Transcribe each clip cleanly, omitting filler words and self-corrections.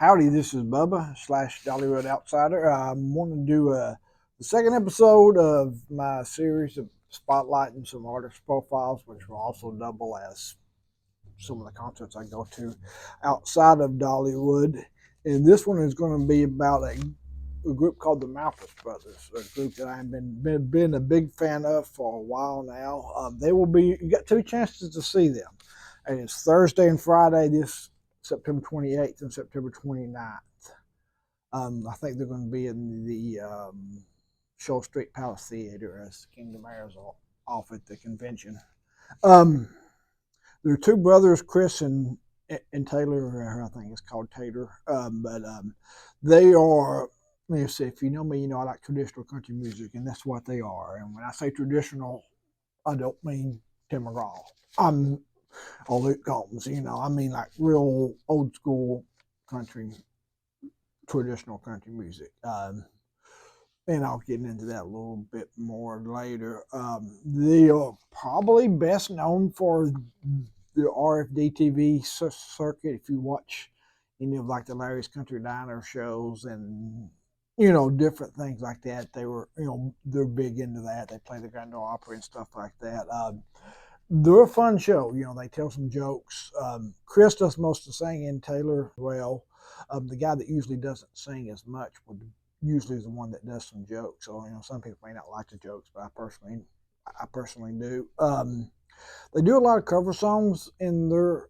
Howdy, this is Bubba / Dollwood Outsider. I'm wanting to do the second episode of my series of spotlighting some artist profiles, which will also double as some of the concerts I go to outside of Dollywood. And this one is going to be about a group called the Malpass Brothers, a group that I've been a big fan of for a while now. You got two chances to see them. And it's Thursday and Friday, this September 28th and September 29th. I think they're going to be in the Shoal Street Palace Theater as Kingdom Airs off at the convention. There are two brothers, Chris and Taylor. I think it's called Taylor. But they are. Let me see. If you know me, you know I like traditional country music, and that's what they are. And when I say traditional, I don't mean Tim McGraw. Or Luke Combs. I mean like real old school country, traditional country music. And I'll get into that a little bit more later. They are probably best known for the RFD TV circuit. If you watch any of like the Larry's Country Diner shows and different things like that, they're big into that. They play the Grand Ole Opry and stuff like that. They're a fun show. They tell some jokes. Chris does most of the singing, Taylor well. The guy that usually doesn't sing as much usually is the one that does some jokes. So some people may not like the jokes, but I personally do. They do a lot of cover songs in their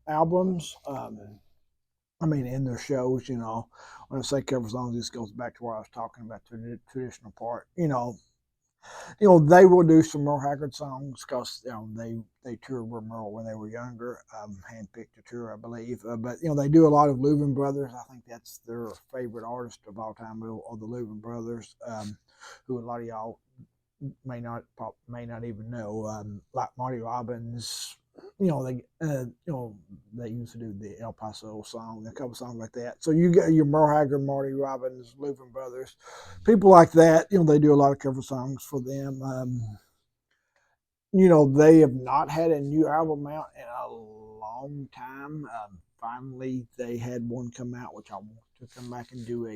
albums. In their shows. When I say cover songs, this goes back to what I was talking about, the traditional part. They will do some Merle Haggard songs because they toured with Merle when they were younger, handpicked to tour, I believe. But they do a lot of Louvin Brothers. I think that's their favorite artist of all time, or the Louvin Brothers, who a lot of y'all may not even know, like Marty Robbins. They used to do the El Paso song, a couple songs like that. So you got your Merle Haggard, Marty Robbins, Louvin Brothers, people like that. They do a lot of cover songs for them. They have not had a new album out in a long time. Finally, they had one come out, which I want to come back and do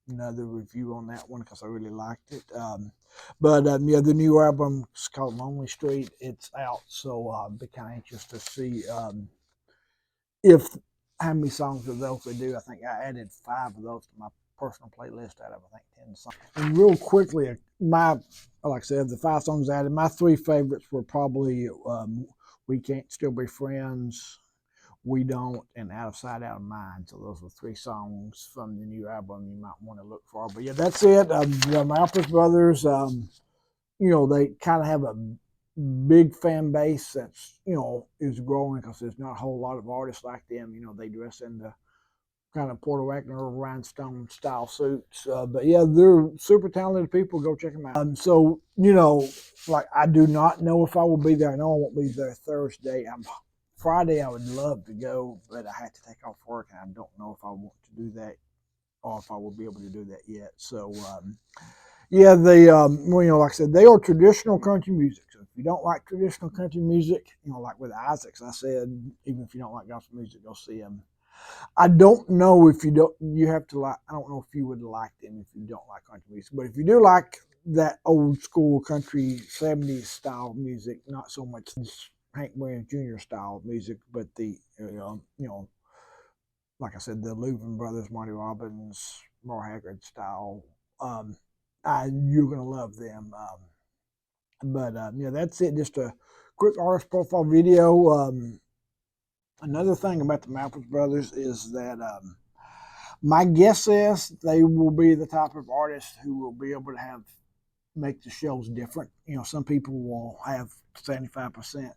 another review on that one because I really liked it. But the new album is called Lonely Street. It's out, so I'll be kind of anxious to see if how many songs of those they do. I think I added 5 of those to my personal playlist out of I think 10 songs. And real quickly, like I said, the 5 songs I added, my 3 favorites were probably "We Can't Still Be Friends," "We Don't," and "Out of Sight, Out of Mind." So those were 3 songs from the new album you might want to look for. But yeah, that's it. The Malpass Brothers, they kind of have a big fan base that's, is growing because there's not a whole lot of artists like them. They dress in the kind of Porter Wagner rhinestone style suits. But yeah, they're super talented people. Go check them out. So, like I do not know if I will be there. I know I won't be there Thursday. Friday, I would love to go, but I had to take off work, and I don't know if I want to do that or if I will be able to do that yet. So, yeah, they, like I said, they are traditional country music. So if you don't like traditional country music, like with Isaacs, I said, even if you don't like gospel music, go see them. I don't know if you have to like, I don't know if you would like them if you don't like country music, but if you do like that old school country 70s style music, not so much Hank Williams Jr. style music, but the, like I said, the Louvin Brothers, Marty Robbins, Merle Haggard style, you're going to love them. But that's it. Just a quick artist profile video. Another thing about the Malpass Brothers is that my guess is they will be the type of artists who will be able to make the shows different. Some people will have 75%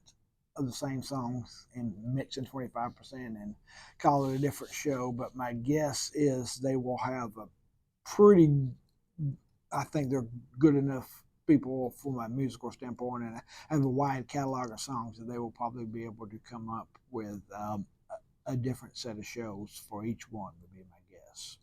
of the same songs and mix in 25% and call it a different show. But my guess is they will have I think they're good enough people from a musical standpoint and have a wide catalog of songs that they will probably be able to come up with a different set of shows for each one, would be my guess.